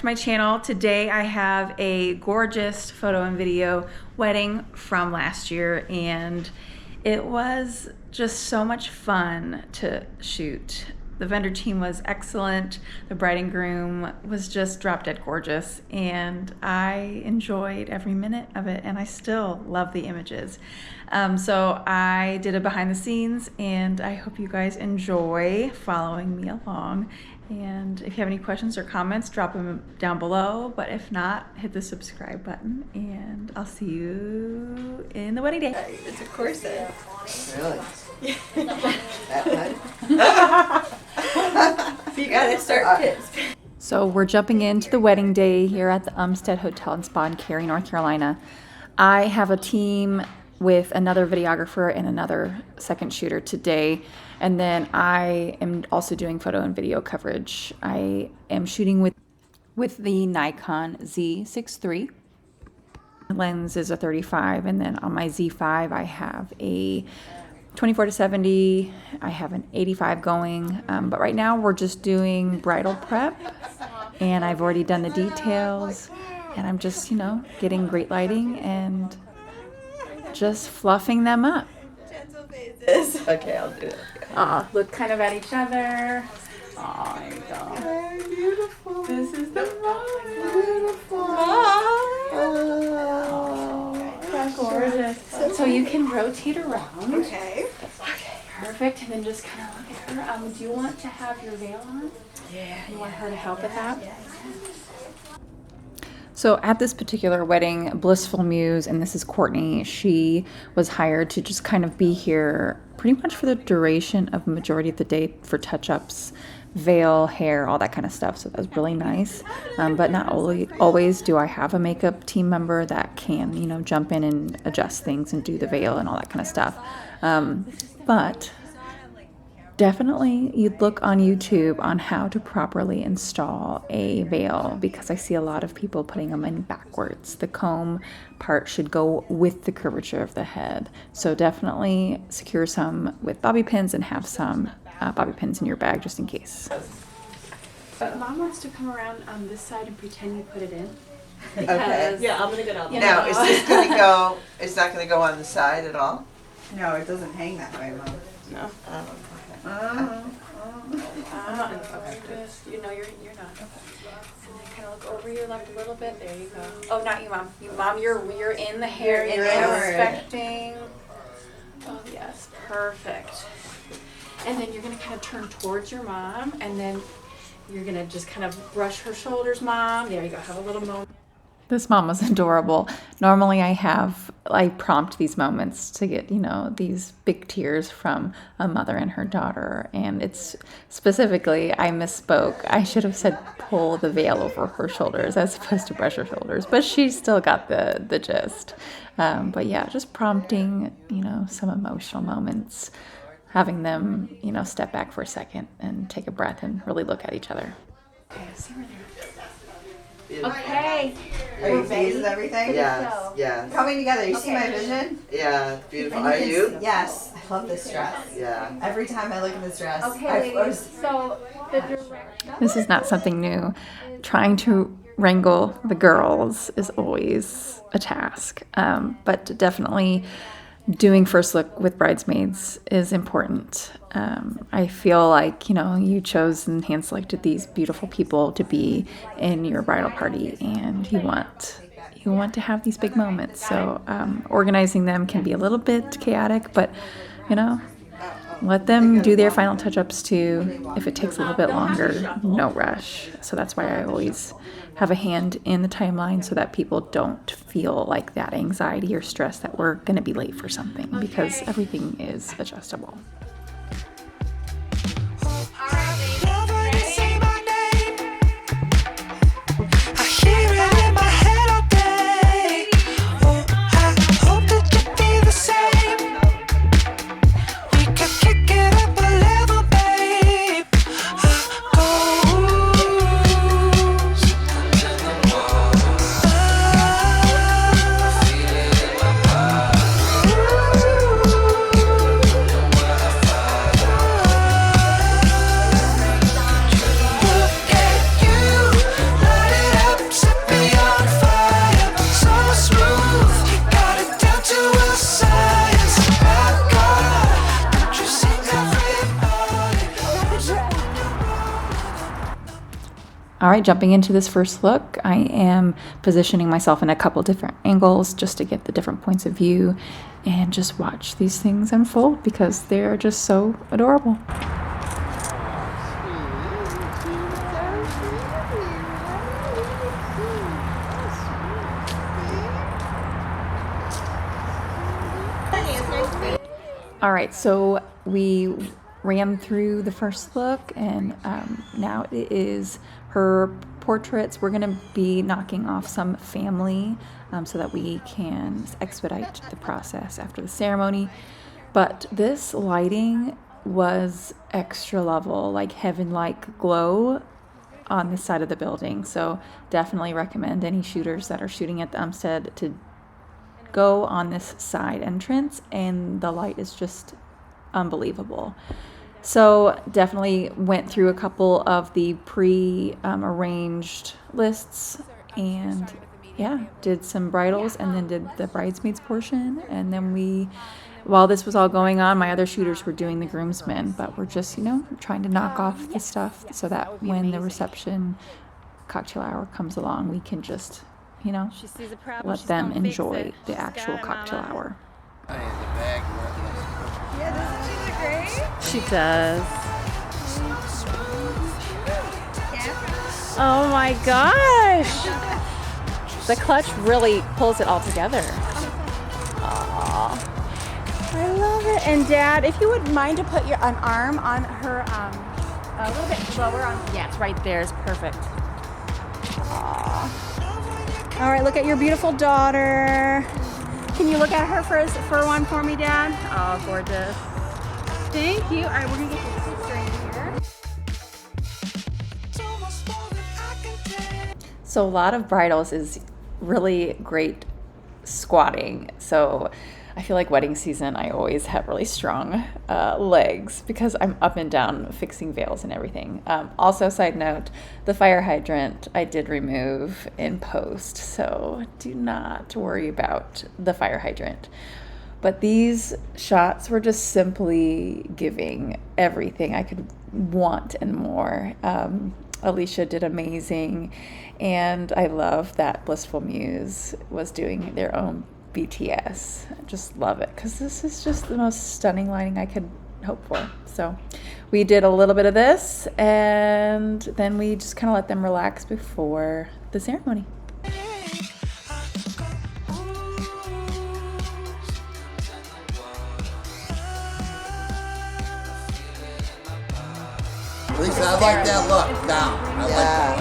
my channel. Today I have a gorgeous photo and video wedding from last year, and it was just so much fun to shoot. The vendor team was excellent. The bride and groom was just drop dead gorgeous, and I enjoyed every minute of it, and I still love the images. So I did a behind the scenes, and I hope you guys enjoy following me along. And if you have any questions or comments, drop them down below. But if not, hit the subscribe button, and I'll see you in the wedding day. It's a corset. Really? That one? So you gotta start tips. So we're jumping into the wedding day here at the Umstead Hotel and Spa in Cary, North Carolina. I have a team with another videographer and another second shooter today. And then I am also doing photo and video coverage. I am shooting with the Nikon Z6 III. The lens is a 35, and then on my Z5 I have a 24-70. I have an 85 going, but right now we're just doing bridal prep, and I've already done the details, and I'm just, getting great lighting and just fluffing them up. Okay, I'll do it. Look kind of at each other. There you go. Very beautiful. This is the moment. Beautiful. That's gorgeous. So you can rotate around. Okay. Okay, perfect. And then just kind of look at her. Do you want to have your veil on? Yeah. You want her to help with that? So at this particular wedding, Blissful Muse, and this is Courtney, she was hired to just kind of be here pretty much for the duration of the majority of the day for touch-ups, veil, hair, all that kind of stuff. So that was really nice. But not always do I have a makeup team member that can, jump in and adjust things and do the veil and all that kind of stuff. But definitely you'd look on YouTube on how to properly install a veil, because I see a lot of people putting them in backwards. The comb part should go with the curvature of the head. So definitely secure some with bobby pins and have some bobby pins in your bag just in case. Mom wants to come around on this side and pretend you put it in. Okay. Yeah, I'm gonna go down there. Now, is this gonna go, it's not gonna go on the side at all? No, it doesn't hang that way, Mom. No. I'm not in focus. You're not. And then kind of look over your left a little bit. There you go. Oh, not you, Mom. You're in the hair. You're inspecting. Oh, yes. Perfect. And then you're going to kind of turn towards your mom, and then you're going to just kind of brush her shoulders, Mom. There you go. Have a little moment. This mom was adorable. Normally I prompt these moments to get, these big tears from a mother and her daughter. And it's specifically, I misspoke. I should have said pull the veil over her shoulders as opposed to brush her shoulders. But she still got the gist. But yeah, just prompting, some emotional moments. Having them, step back for a second and take a breath and really look at each other. Okay, see where they're Okay. Are you pleased with everything? Yes. Coming together. You see my vision? Yeah, it's beautiful. Are you? Yes. I love this dress. Yeah. Every time I look at this dress. Okay, ladies. So the direction. This is not something new. Trying to wrangle the girls is always a task, but definitely doing first look with bridesmaids is important. I feel like, you chose and hand selected these beautiful people to be in your bridal party, and you want to have these big moments. So organizing them can be a little bit chaotic, but let them do their final touch-ups too. If it takes a little bit longer, no rush. So that's why I always have a hand in the timeline, so that people don't feel like that anxiety or stress that we're going to be late for something, because everything is adjustable. right, jumping into this first look, I am positioning myself in a couple different angles just to get the different points of view and just watch these things unfold because they're just so adorable. All right, so we ran through the first look, and now it is her portraits. We're gonna be knocking off some family so that we can expedite the process after the ceremony. But this lighting was extra level, like heaven-like glow on this side of the building. So definitely recommend any shooters that are shooting at the Umstead to go on this side entrance, and the light is just unbelievable. So definitely went through a couple of the pre-arranged lists, and yeah, did some bridals and then did the bridesmaids portion. And then while this was all going on, my other shooters were doing the groomsmen, but we're just, trying to knock off the stuff so that when the reception cocktail hour comes along, we can just let them enjoy the actual cocktail hour. Yeah, doesn't she look great? She does. Oh my gosh! The clutch really pulls it all together. Aww. I love it. And Dad, if you would mind to put an arm on her a little bit lower on. Yeah, it's right there. It's perfect. Aww. All right, look at your beautiful daughter. Can you look at her for one for me, Dad? Oh, gorgeous. Thank you. All right, we're gonna get your sister in here. So a lot of bridals is really great squatting. So I feel like wedding season, I always have really strong legs because I'm up and down fixing veils and everything. Also, side note, the fire hydrant I did remove in post, so do not worry about the fire hydrant. But these shots were just simply giving everything I could want and more. Alicia did amazing, and I love that Blissful Muse was doing their own BTS. I just love it because this is just the most stunning lighting I could hope for. So we did a little bit of this, and then we just kind of let them relax before the ceremony. Lisa, I like that look down. I like that.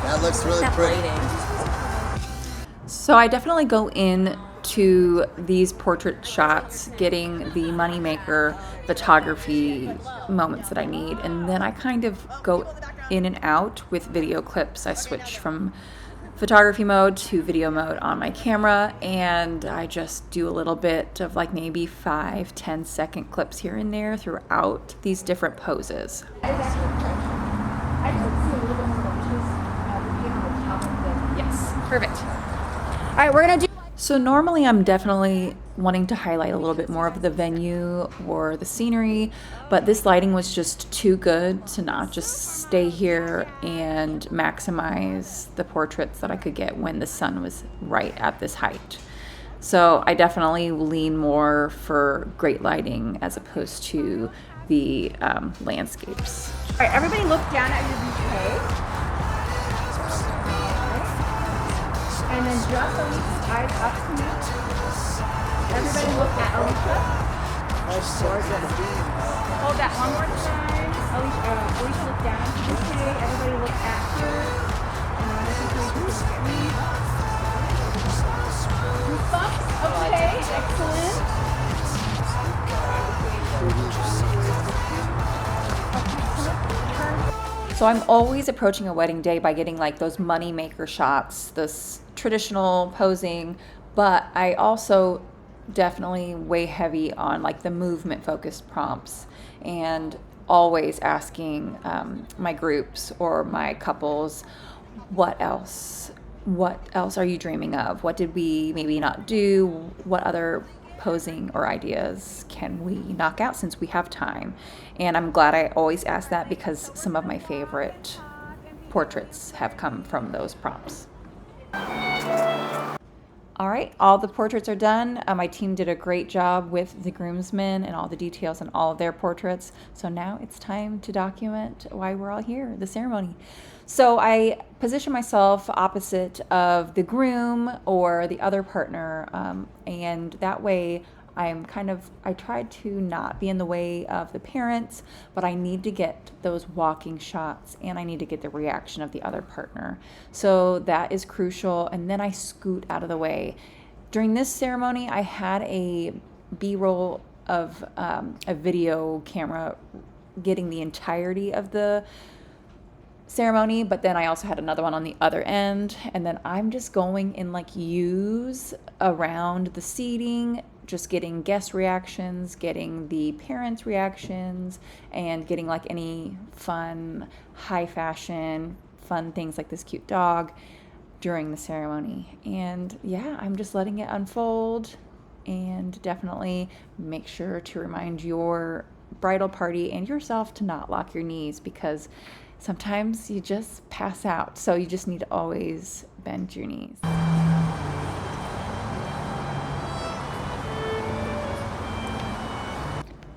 That looks really pretty. So I definitely go in to these portrait shots getting the moneymaker photography moments that I need, and then I kind of go in and out with video clips. I switch from photography mode to video mode on my camera, and I just do a little bit of like maybe 5-10 second clips here and there throughout these different poses. Yes, perfect. All right, we're gonna do. So normally I'm definitely wanting to highlight a little bit more of the venue or the scenery, but this lighting was just too good to not just stay here and maximize the portraits that I could get when the sun was right at this height. So I definitely lean more for great lighting as opposed to the landscapes. All right, everybody look down at your bouquet. And then just Alicia's eyes up to me. Everybody look at Alicia. Hold that one more time. Alicia look down at the bouquet. Everybody look at her. And then listen to each other. Goosebumps. Okay, excellent. So I'm always approaching a wedding day by getting like those money maker shots, this traditional posing, but I also definitely weigh heavy on like the movement focused prompts, and always asking my groups or my couples, what else are you dreaming of? What did we maybe not do? What other posing or ideas can we knock out since we have time? And I'm glad I always ask that because some of my favorite portraits have come from those prompts. All right, all the portraits are done. My team did a great job with the groomsmen and all the details on all of their portraits. So now it's time to document why we're all here, the ceremony. So I position myself opposite of the groom or the other partner, and that way I tried to not be in the way of the parents, but I need to get those walking shots and I need to get the reaction of the other partner. So that is crucial. And then I scoot out of the way. During this ceremony, I had a B-roll of a video camera getting the entirety of the ceremony, but then I also had another one on the other end. And then I'm just going in like U's around the seating, just getting guest reactions, getting the parents' reactions, and getting like any fun, high fashion, fun things like this cute dog during the ceremony. And yeah, I'm just letting it unfold, and definitely make sure to remind your bridal party and yourself to not lock your knees, because sometimes you just pass out. So you just need to always bend your knees.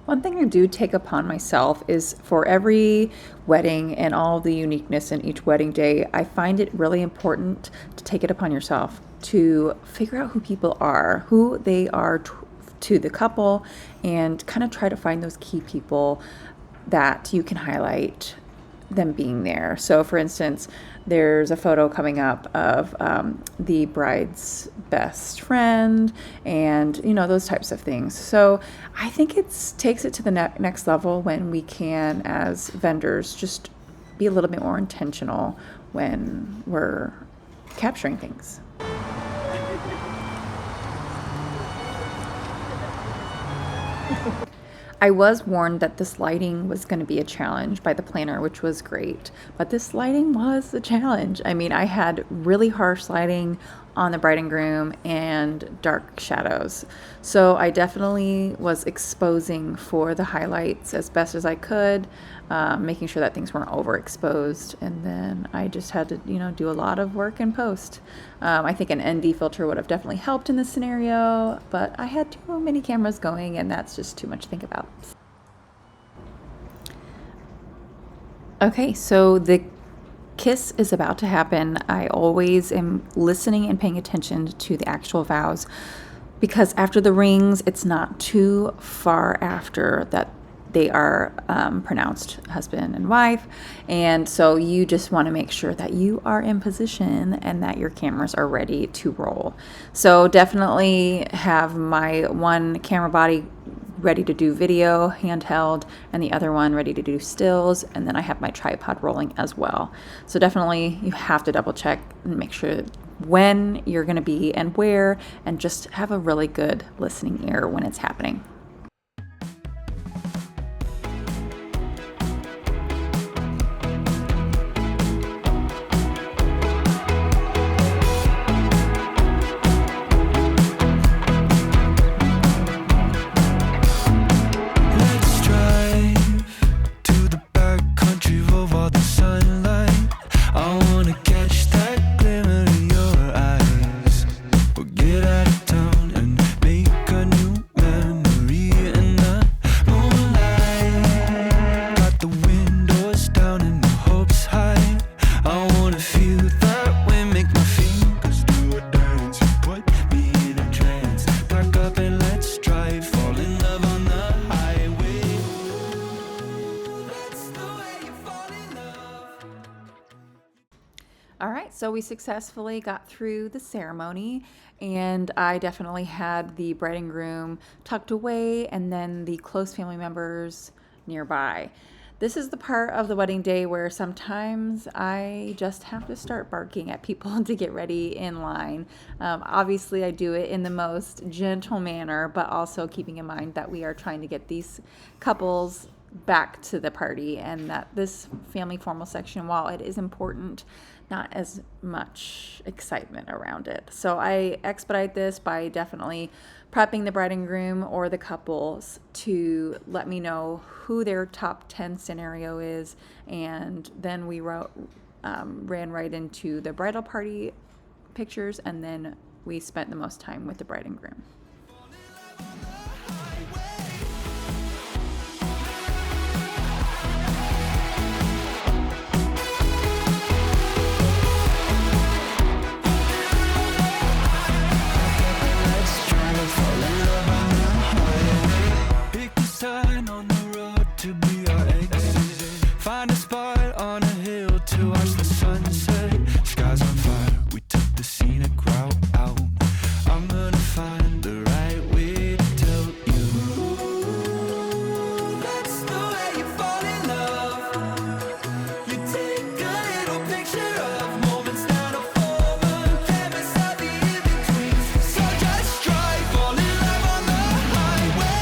One thing I do take upon myself is for every wedding and all the uniqueness in each wedding day, I find it really important to take it upon yourself to figure out who people are, who they are to the couple, and kind of try to find those key people that you can highlight them being there. So for instance, there's a photo coming up of the bride's best friend and, you know, those types of things. So I think it takes it to the next level when we can, as vendors, just be a little bit more intentional when we're capturing things. I was warned that this lighting was going to be a challenge by the planner, which was great, but this lighting was a challenge. I mean, I had really harsh lighting on the bride and groom and dark shadows. So I definitely was exposing for the highlights as best as I could, making sure that things weren't overexposed. And then I just had to, do a lot of work in post. I think an ND filter would have definitely helped in this scenario, but I had too many cameras going and that's just too much to think about. Okay, so the kiss is about to happen. I always am listening and paying attention to the actual vows, because after the rings, it's not too far after that they are pronounced husband and wife. And so you just want to make sure that you are in position and that your cameras are ready to roll. So definitely have my one camera body ready to do video, handheld, and the other one ready to do stills. And then I have my tripod rolling as well. So definitely you have to double check and make sure when you're going to be and where, and just have a really good listening ear when it's happening. So we successfully got through the ceremony, and I definitely had the bride and groom tucked away and then the close family members nearby. This is the part of the wedding day where sometimes I just have to start barking at people to get ready in line. Obviously, I do it in the most gentle manner, but also keeping in mind that we are trying to get these couples back to the party, and that this family formal section, while it is important, not as much excitement around it. So I expedite this by definitely prepping the bride and groom or the couples to let me know who their top 10 scenario is, and then we ran right into the bridal party pictures, and then we spent the most time with the bride and groom. Find a spot on a hill to watch the sunset. Skies on fire, we took the scenic route out. I'm gonna find the right way to tell you. That's the way you fall in love. You take a little picture of moments that are forward, canvas of the in-betweens. So just drive, fall in love on the highway.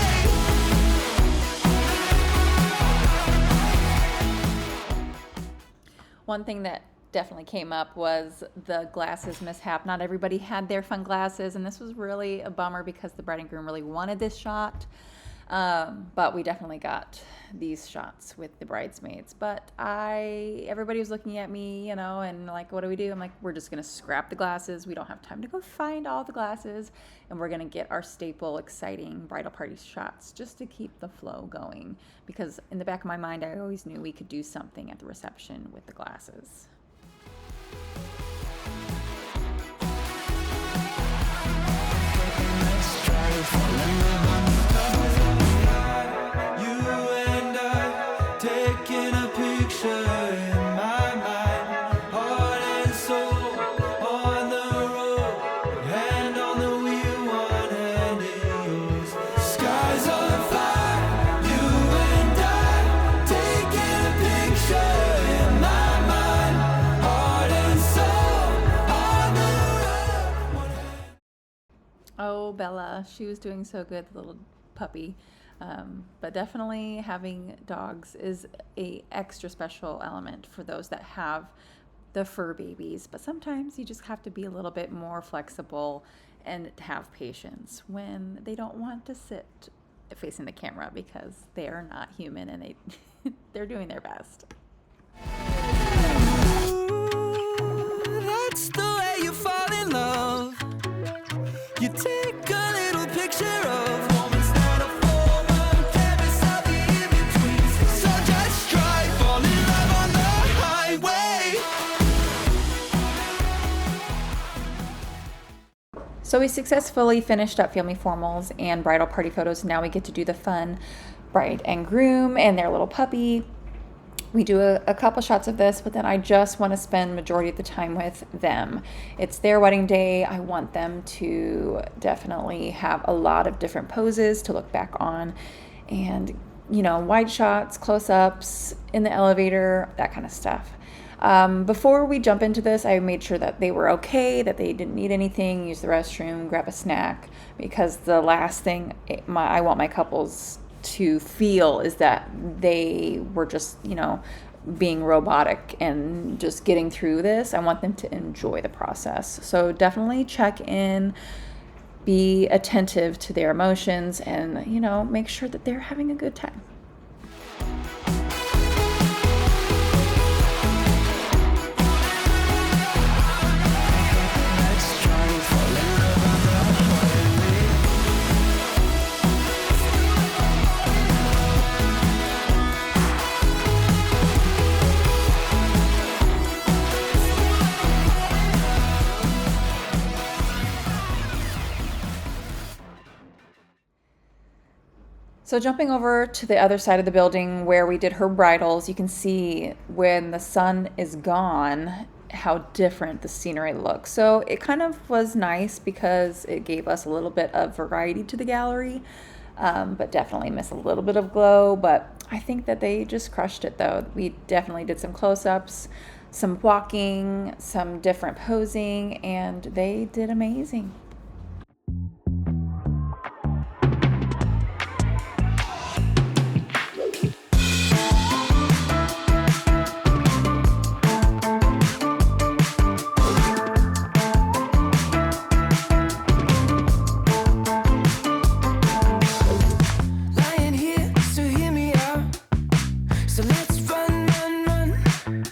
One thing that definitely came up was the glasses mishap. Not everybody had their fun glasses, and this was really a bummer because the bride and groom really wanted this shot. But we definitely got these shots with the bridesmaids. But everybody was looking at me, and like, what do we do? I'm like, we're just gonna scrap the glasses. We don't have time to go find all the glasses, and we're gonna get our staple, exciting bridal party shots just to keep the flow going. Because in the back of my mind, I always knew we could do something at the reception with the glasses. You and I taking a picture in my mind, heart and soul on the road, hand on the wheel, one hand in yours. Skies on fire, you and I taking a picture in my mind, heart and soul on the road, one hand. Oh, Bella, she was doing so good, the little puppy. But definitely having dogs is a extra special element for those that have the fur babies. But sometimes you just have to be a little bit more flexible and have patience when they don't want to sit facing the camera because they are not human and they're doing their best. That's the way you fall in love. You take a little picture of moments that are forward, canvas of the in-betweens. So just drive, fall in love on the highway. So we successfully finished up family formals and bridal party photos. Now we get to do the fun bride and groom and their little puppy. We do a couple shots of this, but then I just want to spend majority of the time with them. It's their wedding day. I want them to definitely have a lot of different poses to look back on, and wide shots, close-ups, in the elevator, that kind of stuff. Before we jump into this, I made sure that they were okay, that they didn't need anything, use the restroom, grab a snack, because the last thing I want my couples to feel is that they were just, being robotic and just getting through this. I want them to enjoy the process. So definitely check in, be attentive to their emotions, and, make sure that they're having a good time. So jumping over to the other side of the building where we did her bridals, you can see when the sun is gone how different the scenery looks. So it kind of was nice because it gave us a little bit of variety to the gallery, but definitely miss a little bit of glow. But I think that they just crushed it though. We definitely did some close-ups, some walking, some different posing, and they did amazing. So let's run, run, run.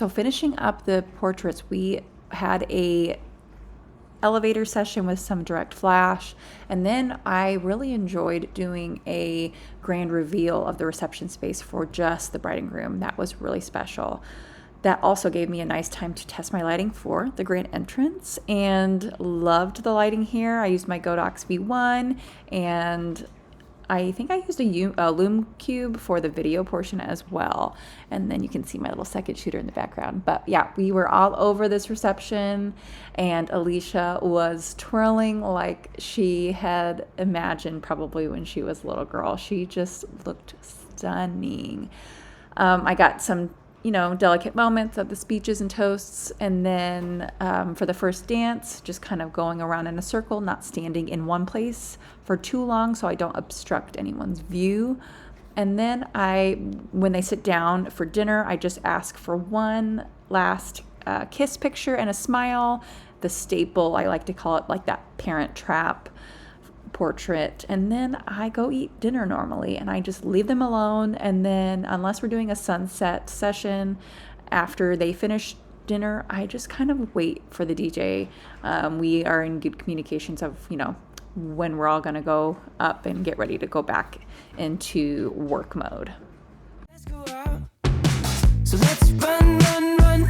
So finishing up the portraits, we had a elevator session with some direct flash, and then I really enjoyed doing a grand reveal of the reception space for just the bride and groom. That was really special. That also gave me a nice time to test my lighting for the grand entrance, and loved the lighting here. I used my Godox V1, and I think I used a Lume Cube for the video portion as well. And then you can see my little second shooter in the background. But yeah, we were all over this reception, and Alicia was twirling like she had imagined probably when she was a little girl. She just looked stunning. I got some delicate moments of the speeches and toasts. And then for the first dance, just kind of going around in a circle, not standing in one place for too long so I don't obstruct anyone's view. And then when they sit down for dinner, I just ask for one last kiss picture and a smile, the staple, I like to call it, like that parent trap portrait. And then I go eat dinner normally, and I just leave them alone. And then unless we're doing a sunset session after they finish dinner, I just kind of wait for the DJ. We are in good communications of when we're all going to go up and get ready to go back into work mode. Let's go out. So let's run, run, run.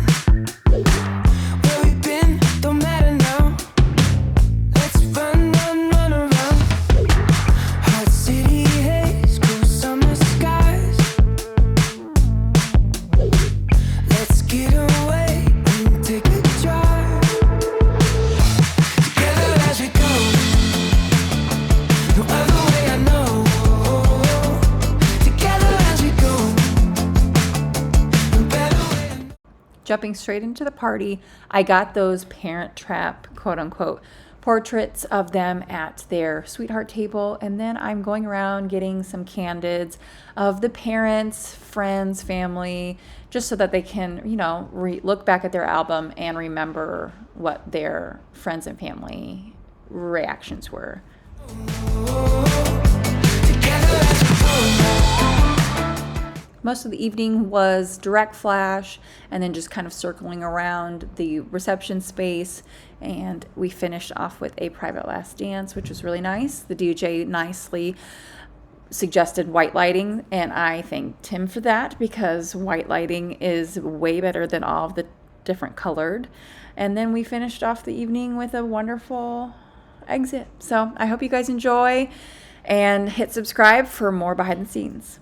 Where we've been don't matter now. Let's run, run, run around. Hot city haze, cool summer skies. Let's get away and take a drive. Together as we go. No other way I know. Together as we go. No better way I know. Jumping straight into the party, I got those parent trap, quote unquote, portraits of them at their sweetheart table. And then I'm going around getting some candids of the parents, friends, family, just so that they can, look back at their album and remember what their friends and family reactions were. Most of the evening was direct flash, and then just kind of circling around the reception space. And we finished off with a private last dance, which was really nice. The DJ nicely suggested white lighting, and I thanked him for that, because white lighting is way better than all of the different colored. And then we finished off the evening with a wonderful exit. So I hope you guys enjoy, and hit subscribe for more behind the scenes.